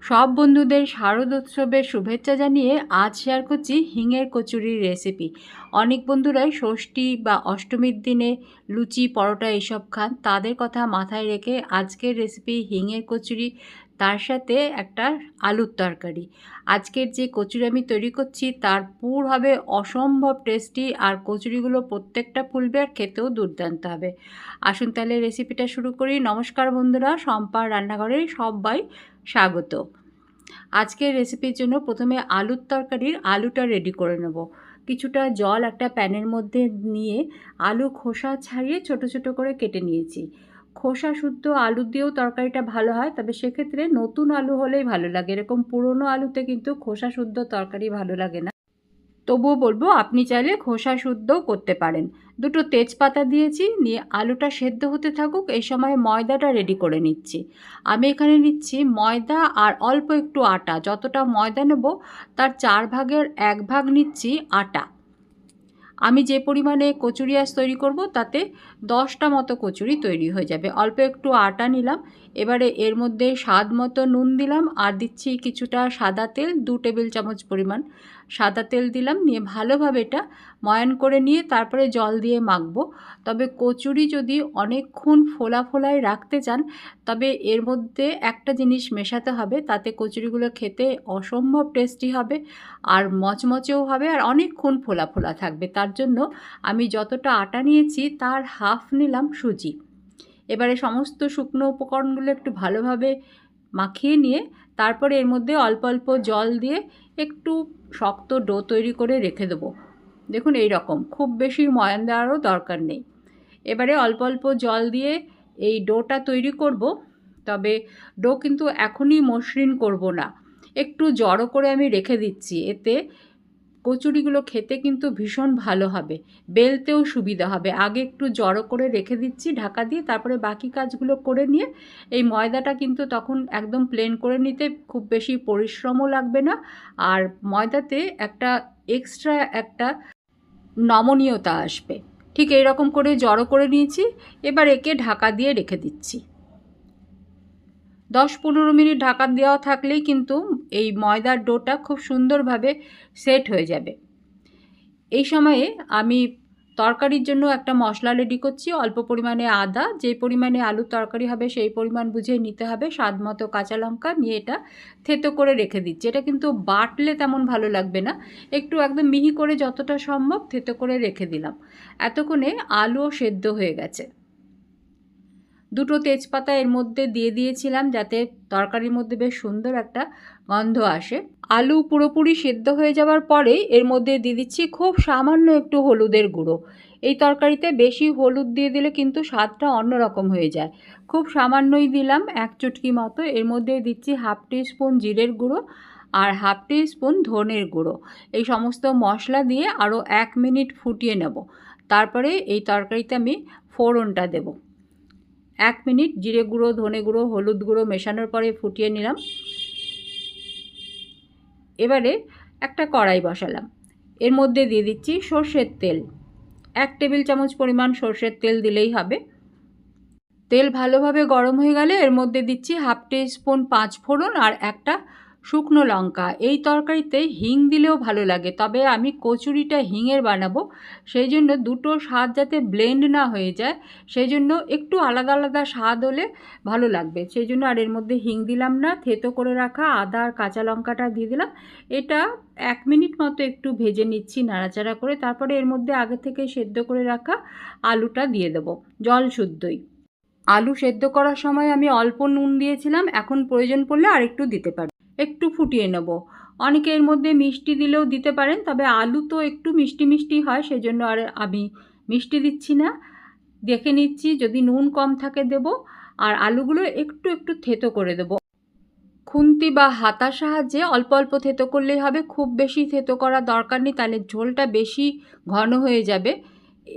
সব বন্ধুদের শারদোৎসবের শুভেচ্ছা জানিয়ে আজ শেয়ার করছি হিঙের কচুরির রেসিপি। অনেক বন্ধুরাই ষষ্ঠী বা অষ্টমীর দিনে লুচি পরোটা এসব খান, তাদের কথা মাথায় রেখে আজকের রেসিপি হিঙের কচুরি, তার সাথে একটা আলুর তরকারি। আজকের যে কচুরি আমি তৈরি করছি তার পুর হবে অসম্ভব টেস্টি, আর কচুরিগুলো প্রত্যেকটা ফুলবে আর খেতেও দুর্দান্ত হবে। আসুন তাহলে রেসিপিটা শুরু করি। নমস্কার বন্ধুরা, সম্পার রান্নাঘরে সবাই স্বাগত। আজকের রেসিপির জন্য প্রথমে আলুর তরকারির আলুটা রেডি করে নেব। কিছুটা জল একটা প্যানের মধ্যে নিয়ে আলু খোসা ছাড়িয়ে ছোট ছোট করে কেটে নিয়েছি। খোসা শুদ্ধ আলু দিয়েও তরকারিটা ভালো হয়, তবে সেক্ষেত্রে নতুন আলু হলেই ভালো লাগে। এরকম পুরনো আলুতে কিন্তু খোসা শুদ্ধ তরকারি ভালো লাগে না। তবুও বলবো আপনি চাইলে খোসা শুদ্ধও করতে পারেন। দুটো তেজপাতা দিয়েছি, নিয়ে আলুটা সেদ্ধ হতে থাকুক। এই সময় ময়দাটা রেডি করে নিচ্ছি। আমি এখানে নিচ্ছি ময়দা আর অল্প একটু আটা। যতটা ময়দা নেব তার 1/4 ভাগ নিচ্ছি আটা। আমি যে পরিমাণে কচুরি আজ তৈরি করব তাতে 10টা মতো কচুরি তৈরি হয়ে যাবে। অল্প একটু আটা নিলাম। এবারে এর মধ্যে স্বাদ মতো নুন দিলাম, আর দিচ্ছি কিছুটা সাদা তেল, 2 টেবিল চামচ পরিমাণ সাদা তেল দিলাম। নিয়ে ভালোভাবে এটা ময়ান করে নিয়ে তারপরে জল দিয়ে মাখবো। তবে কচুরি যদি অনেকক্ষণ ফোলা ফোলায় রাখতে চান, তবে এর মধ্যে একটা জিনিস মেশাতে হবে, তাতে কচুরিগুলো খেতে অসম্ভব টেস্টি হবে, আর মচমচেও হবে, আর অনেকক্ষণ ফোলা ফোলা থাকবে। তার জন্য আমি যতটা আটা নিয়েছি তার হাফ নিলাম সুজি। এবারে সমস্ত শুকনো উপকরণগুলো একটু ভালোভাবে মাখিয়ে নিয়ে তারপরে এর মধ্যে অল্প অল্প জল দিয়ে একটু শক্ত ডো তৈরি করে রেখে দেবো। দেখুন এই রকম, খুব বেশি ময়ান দেওয়ারও দরকার নেই। এবারে অল্প অল্প জল দিয়ে এই ডোটা তৈরি করব। তবে ডো কিন্তু এখনই মসৃণ করব না, একটু জড়ো করে আমি রেখে দিচ্ছি। এতে কচুরিগুলো খেতে কিন্তু ভীষণ ভালো হবে, বেলতেও সুবিধা হবে। আগে একটু জড়ো করে রেখে দিচ্ছি ঢাকা দিয়ে, তারপরে বাকি কাজগুলো করে নিয়ে এই ময়দাটা কিন্তু তখন একদম প্লেন করে নিতে খুব বেশি পরিশ্রমও লাগবে না, আর ময়দাতে একটা এক্সট্রা একটা নমনীয়তা আসবে। ঠিক এই রকম করে জড়ো করে নিয়েছি। এবার একে ঢাকা দিয়ে রেখে দিচ্ছি। 10-15 মিনিট ঢাকা দেওয়া থাকলেই কিন্তু এই ময়দার ডোটা খুব সুন্দরভাবে সেট হয়ে যাবে। এই সময়ে আমি তরকারির জন্য একটা মশলা রেডি করছি। অল্প পরিমাণে আদা, যে পরিমাণে আলুর তরকারি হবে সেই পরিমাণ বুঝে নিতে হবে, স্বাদ মতো কাঁচা লঙ্কা নিয়ে এটা থেতো করে রেখে দিচ্ছি। এটা কিন্তু বাটলে তেমন ভালো লাগবে না, একটু একদম মিহি করে যতটা সম্ভব থেতো করে রেখে দিলাম। এতক্ষণে আলুও সেদ্ধ হয়ে গেছে। দুটো তেজপাতা এর মধ্যে দিয়ে দিয়েছিলাম যাতে তরকারির মধ্যে বেশ সুন্দর একটা গন্ধ আসে। আলু পুরোপুরি সেদ্ধ হয়ে যাওয়ার পরেই এর মধ্যে দিয়ে দিচ্ছি খুব সামান্য একটু হলুদের গুঁড়ো। এই তরকারিতে বেশি হলুদ দিয়ে দিলে কিন্তু স্বাদটা অন্যরকম হয়ে যায়। খুব সামান্যই দিলাম, 1 চুটকি মতো। এর মধ্যে দিচ্ছি 1/2 টিস্পুন জিরের গুঁড়ো আর 1/2 টিস্পুন ধনের গুঁড়ো। এই সমস্ত মশলা দিয়ে আরও 1 মিনিট ফুটিয়ে নেব। তারপরে এই তরকারিতে আমি ফোড়নটা দেব। 1 মিনিট জিরে গুঁড়ো, ধনে গুঁড়ো, হলুদ গুঁড়ো মেশানোর পরে ফুটিয়ে নিলাম। এবারে একটা কড়াই বসালাম। এর মধ্যে দিয়ে দিচ্ছি সর্ষের তেল। 1 টেবিল চামচ পরিমাণ সর্ষের তেল দিলেই হবে। তেল ভালোভাবে গরম হয়ে গেলে এর মধ্যে দিচ্ছি 1/2 টিস্পুন 5 ফোড়ন আর একটা শুকনো লঙ্কা। এই তরকারিতে হিং দিলেও ভালো লাগে, তবে আমি কচুরিটা হিঙের বানাবো, সেই জন্য দুটো স্বাদ যাতে ব্লেন্ড না হয়ে যায়, সেই জন্য একটু আলাদা আলাদা স্বাদ হলে ভালো লাগবে। সেই জন্য আর এর মধ্যে হিং দিলাম না। থেতো করে রাখা আদা আর কাঁচা লঙ্কাটা দিয়ে দিলাম। এটা 1 মিনিট মতো একটু ভেজে নিচ্ছি নাড়াচাড়া করে। তারপরে এর মধ্যে আগে থেকে সেদ্ধ করে রাখা আলুটা দিয়ে দেবো, জল শুদ্ধই। আলু সেদ্ধ করার সময় আমি অল্প নুন দিয়েছিলাম, এখন প্রয়োজন পড়লে আরেকটু দিতে পারি। একটু ফুটিয়ে নেব। অনেকে এর মধ্যে মিষ্টি দিলেও দিতে পারেন, তবে আলু তো একটু মিষ্টি মিষ্টি হয়, সেই জন্য আর আমি মিষ্টি দিচ্ছি না। দেখে নিচ্ছি, যদি নুন কম থাকে দেব। আর আলুগুলো একটু একটু থেতো করে দেব। খুন্তি বা হাতার সাহায্যে অল্প অল্প থেতো করলেই হবে, খুব বেশি থেতো করার দরকার নেই, তাহলে ঝোলটা বেশি ঘন হয়ে যাবে।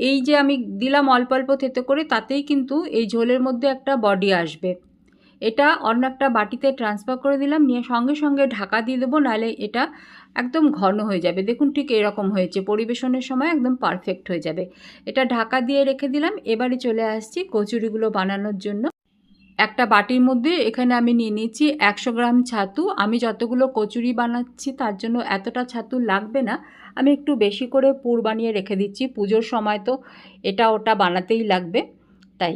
এই যে আমি দিলাম অল্প অল্প থেতো করে, তাতেই কিন্তু এই ঝোলের মধ্যে একটা বডি আসবে। এটা অন্য একটা বাটিতে ট্রান্সফার করে দিলাম, নিয়ে সঙ্গে সঙ্গে ঢাকা দিয়ে দেবো, নাহলে এটা একদম ঘন হয়ে যাবে। দেখুন ঠিক এরকম হয়েছে, পরিবেশনের সময় একদম পারফেক্ট হয়ে যাবে। এটা ঢাকা দিয়ে রেখে দিলাম। এবারে চলে আসছি কচুরিগুলো বানানোর জন্য। একটা বাটির মধ্যে এখানে আমি নিয়ে নিচ্ছি 100 গ্রাম ছাতু। আমি যতগুলো কচুরি বানাচ্ছি তার জন্য এতটা ছাতু লাগবে না। আমি একটু বেশি করে পুর বানিয়ে রেখে দিচ্ছি, পুজোর সময় তো এটা ওটা বানাতেই লাগবে। তাই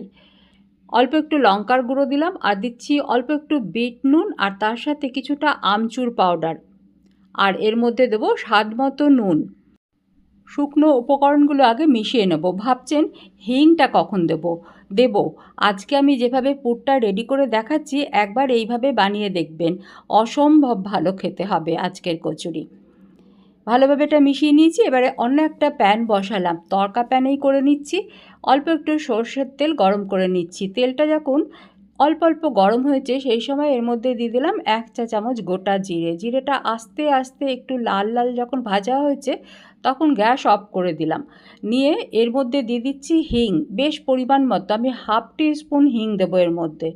অল্প একটু লঙ্কার গুঁড়ো দিলাম, আর দিচ্ছি অল্প একটু বিট নুন, আর তার সাথে কিছুটা আমচুর পাউডার, আর এর মধ্যে দেবো স্বাদ মতো নুন। শুকনো উপকরণগুলো আগে মিশিয়ে নেব। ভাবছেন হিংটা কখন দেব? আজকে আমি যেভাবে পুরটা রেডি করে দেখাচ্ছি, একবার এইভাবে বানিয়ে দেখবেন, অসম্ভব ভালো খেতে হবে আজকের কচুরি। ভালোভাবে এটা মিশিয়ে নিয়েছি। এবারে অন্য একটা প্যান বসালাম, তড়কা প্যানেই করে নিচ্ছি। অল্প একটু সর্ষের তেল গরম করে নিচ্ছি। তেলটা যখন অল্প অল্প গরম হয়েছে সেই সময় এর মধ্যে দিয়ে দিলাম 1 চা চামচ গোটা জিরে। জিরেটা আস্তে আস্তে একটু লাল লাল যখন ভাজা হয়েছে তখন গ্যাস অফ করে দিলাম। নিয়ে এর মধ্যে দিয়ে দিচ্ছি হিং, বেশ পরিমাণ মতো, আমি 1/2 টিস্পুন হিং দেবো এর মধ্যে।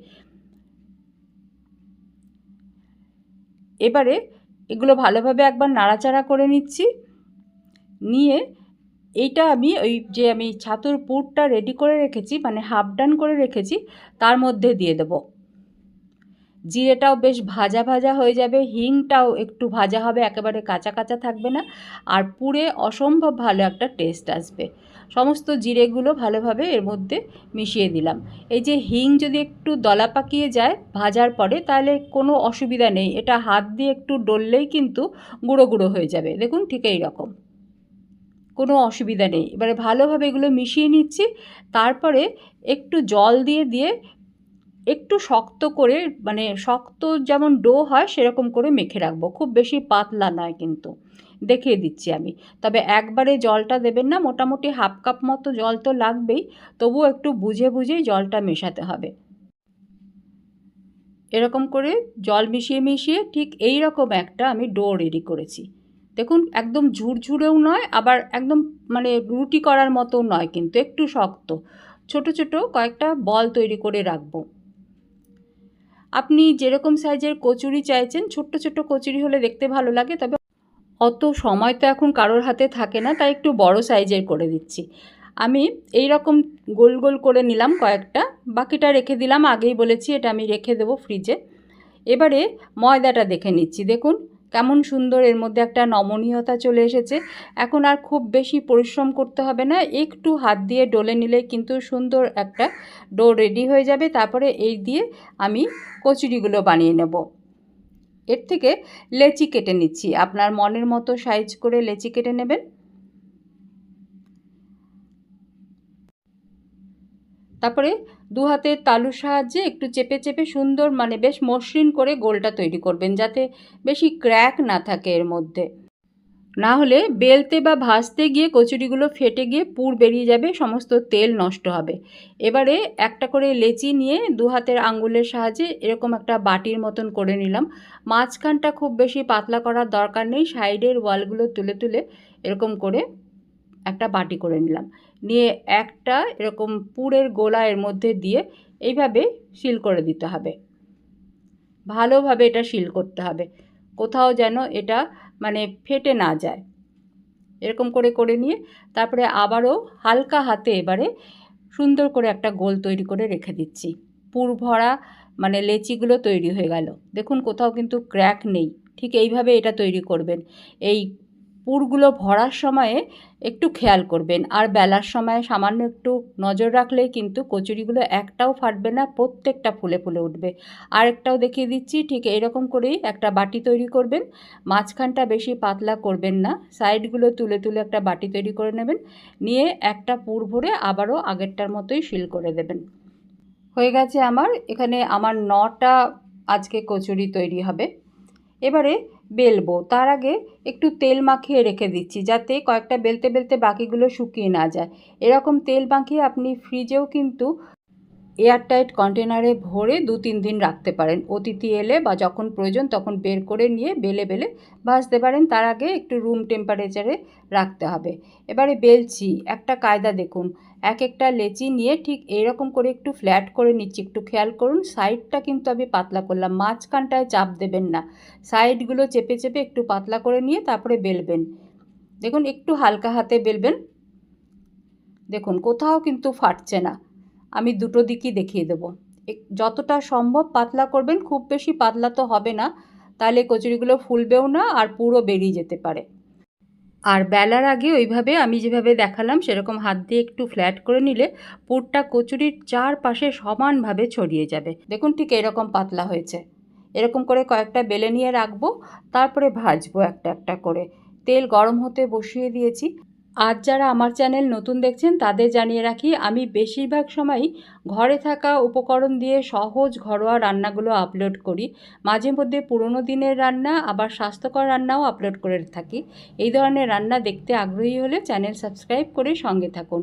এবারে এগুলো ভালোভাবে একবার নাড়াচাড়া করে নিচ্ছি। নিয়ে এইটা আমি আমি ছাতুর পুরটা রেডি করে রেখেছি, মানে হাফ ডান করে রেখেছি, তার মধ্যে দিয়ে দেবো। জিরেটাও বেশ ভাজা ভাজা হয়ে যাবে, হিংটাও একটু ভাজা হবে, একেবারে কাঁচা কাঁচা থাকবে না, আর পুরে অসম্ভব ভালো একটা টেস্ট আসবে। সমস্ত জিরেগুলো ভালোভাবে এর মধ্যে মিশিয়ে দিলাম। এই যে হিং যদি একটু দলা পাকিয়ে যায় ভাজার পরে তাহলে কোনো অসুবিধা নেই, এটা হাত দিয়ে একটু ডললেই কিন্তু গুঁড়ো গুঁড়ো হয়ে যাবে। দেখুন ঠিক এই রকম, কোনো অসুবিধা নেই। এবারে ভালোভাবে এগুলো মিশিয়ে নিচ্ছি। তারপরে একটু জল দিয়ে একটু শক্ত করে, মানে শক্ত যেমন ডো হয় সেরকম করে মেখে রাখবো, খুব বেশি পাতলা নয় কিন্তু। দেখিয়ে দিচ্ছি আমি। তবে একবারে জলটা দেবেন না, মোটামুটি 1/2 কাপ মতো জল তো লাগবেই, তবুও একটু বুঝে বুঝেই জলটা মেশাতে হবে। এরকম করে জল মিশিয়ে মিশিয়ে ঠিক এই রকম একটা আমি ডো রেডি করেছি। দেখুন একদম ঝুরঝুরেও নয়, আবার একদম মানে রুটি করার মতো নয়, কিন্তু একটু শক্ত। ছোট ছোট কয়েকটা বল তৈরি করে রাখবো। আপনি যেরকম সাইজের কচুরি চাইছেন, ছোট্ট ছোট্ট কচুরি হলে দেখতে ভালো লাগে, তবে অত সময় তো এখন কারোর হাতে থাকে না, তাই একটু বড় সাইজের করে দিচ্ছি। আমি এই রকম গোল গোল করে নিলাম কয়েকটা, বাকিটা রেখে দিলাম, আগেই বলেছি এটা আমি রেখে দেবো ফ্রিজে। এবারে ময়দাটা দেখে নিচ্ছি। দেখুন কেমন সুন্দর এর মধ্যে একটা নমনীয়তা চলে এসেছে। এখন আর খুব বেশি পরিশ্রম করতে হবে না, একটু হাত দিয়ে ডলে নিলে কিন্তু সুন্দর একটা ডো রেডি হয়ে যাবে। তারপরে এই দিয়ে আমি কচুরিগুলো বানিয়ে নেব। এর থেকে লেচি কেটে নিচ্ছি, আপনার মনের মতো সাইজ করে লেচি কেটে নেবেন। তারপরে দু হাতের তালুর সাহায্যে একটু চেপে চেপে সুন্দর, মানে বেশ মসৃণ করে গোলটা তৈরি করবেন, যাতে বেশি ক্র্যাক না থাকে এর মধ্যে। না হলে বেলতে বা ভাজতে গিয়ে কচুরিগুলো ফেটে গিয়ে পুর বেরিয়ে যাবে, সমস্ত তেল নষ্ট হবে। এবারে একটা করে লেচি নিয়ে দু হাতের আঙ্গুলের সাহায্যে এরকম একটা বাটির মতন করে নিলাম। মাঝখানটা খুব বেশি পাতলা করার দরকার নেই, সাইডের ওয়ালগুলো তুলে তুলে এরকম করে একটা বাটি করে নিলাম। নিয়ে একটা এরকম পুরের গোলা এর মধ্যে দিয়ে এইভাবে সিল করে দিতে হবে। ভালোভাবে এটা সিল করতে হবে, কোথাও যেন এটা মানে ফেটে না যায়। এরকম করে করে নিয়ে তারপরে আবারও হালকা হাতে এবারে সুন্দর করে একটা গোল তৈরি করে রেখে দিচ্ছি। পুর ভরা মানে লেচিগুলো তৈরি হয়ে গেল। দেখুন কোথাও কিন্তু ক্র্যাক নেই। ঠিক এইভাবে এটা তৈরি করবেন। এই পুরগুলো ভরার সময়ে একটু খেয়াল করবেন, আর বেলার সময় সামান্য একটু নজর রাখলেই কিন্তু কচুরিগুলো একটাও ফাটবে না, প্রত্যেকটা ফুলে ফুলে উঠবে। আরেকটাও দেখিয়ে দিচ্ছি, ঠিক এইরকম করেই একটা বাটি তৈরি করবেন। মাঝখানটা বেশি পাতলা করবেন না, সাইডগুলো তুলে তুলে একটা বাটি তৈরি করে নেবেন। নিয়ে একটা পুর ভরে আবারও আগেরটার মতোই সিল করে দেবেন। হয়ে গেছে আমার, এখানে আমার 9টা আজকে কচুরি তৈরি হবে। এবারে বেলবো, তার আগে একটু তেল মাখিয়ে রেখে দিচ্ছি, যাতে কয়েকটা বেলতে বেলতে বাকিগুলো শুকিয়ে না যায়। এরকম তেল মাখিয়ে আপনি ফ্রিজেও কিন্তু এয়ারটাইট কন্টেনারে ভরে 2-3 দিন রাখতে পারেন। অতিথি এলে বা যখন প্রয়োজন তখন বের করে নিয়ে বেলে বেলে ভাজতে পারেন। তার আগে একটু রুম টেম্পারেচারে রাখতে হবে। এবারে বেলছি, একটা কায়দা দেখুন, এক একটা লেচি নিয়ে ঠিক এইরকম করে একটু ফ্ল্যাট করে নিচ্ছি। একটু খেয়াল করুন, সাইডটা কিন্তু আমি পাতলা করলাম, মাঝখানটায় চাপ দেবেন না, সাইডগুলো চেপে চেপে একটু পাতলা করে নিয়ে তারপরে বেলবেন। দেখুন একটু হালকা হাতে বেলবেন, দেখুন কোথাও কিন্তু ফাটছে না। আমি দুটো দিকই দেখিয়ে দেবো। যতটা সম্ভব পাতলা করবেন, খুব বেশি পাতলা তো হবে না, তাহলে কচুরিগুলো ফুলবেও না আর পুরো বেরিয়ে যেতে পারে। আর বেলার আগে ওইভাবে আমি যেভাবে দেখালাম সেরকম হাত দিয়ে একটু ফ্ল্যাট করে নিলে পুরটা কচুরির চারপাশে সমানভাবে ছড়িয়ে যাবে। দেখুন ঠিক এরকম পাতলা হয়েছে। এরকম করে কয়েকটা বেলে নিয়ে রাখবো, তারপরে ভাজবো একটা একটা করে। তেল গরম হতে বসিয়ে দিয়েছি। আজ যারা আমার চ্যানেল নতুন দেখছেন তাদের জানিয়ে রাখি, আমি বেশিরভাগ সময়ই ঘরে থাকা উপকরণ দিয়ে সহজ ঘরোয়া রান্নাগুলো আপলোড করি। মাঝে মধ্যে পুরনো দিনের রান্না আবার স্বাস্থ্যকর রান্নাও আপলোড করে থাকি। এই ধরনের রান্না দেখতে আগ্রহী হলে চ্যানেল সাবস্ক্রাইব করে সঙ্গে থাকুন।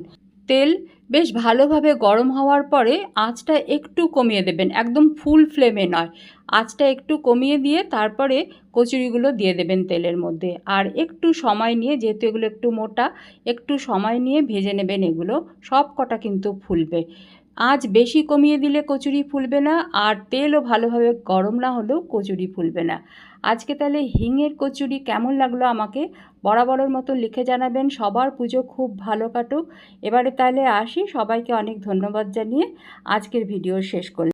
তেল বেশ ভালোভাবে গরম হওয়ার পরে আঁচটা একটু কমিয়ে দেবেন, একদম ফুল ফ্লেমে নয়। আঁচটা একটু কমিয়ে দিয়ে তারপরে কচুরিগুলো দিয়ে দেবেন তেলের মধ্যে। আর একটু সময় নিয়ে, যেহেতু এগুলো একটু মোটা, একটু সময় নিয়ে ভেজে নেবেন এগুলো। সব কটা কিন্তু ফুলবে। আঁচ বেশি কমিয়ে দিলে কচুরি ফুলবে না, আর তেলও ভালোভাবে গরম না হলেও কচুরি ফুলবে না। আজকে তাহলে হিঙের কচুরি কেমন লাগলো আমাকে বরাবরের মতো লিখে জানাবেন। সবার পুজো খুব ভালো কাটুক। এবারে তাহলে আসি, সবাইকে অনেক ধন্যবাদ জানিয়ে আজকের ভিডিও শেষ করলাম।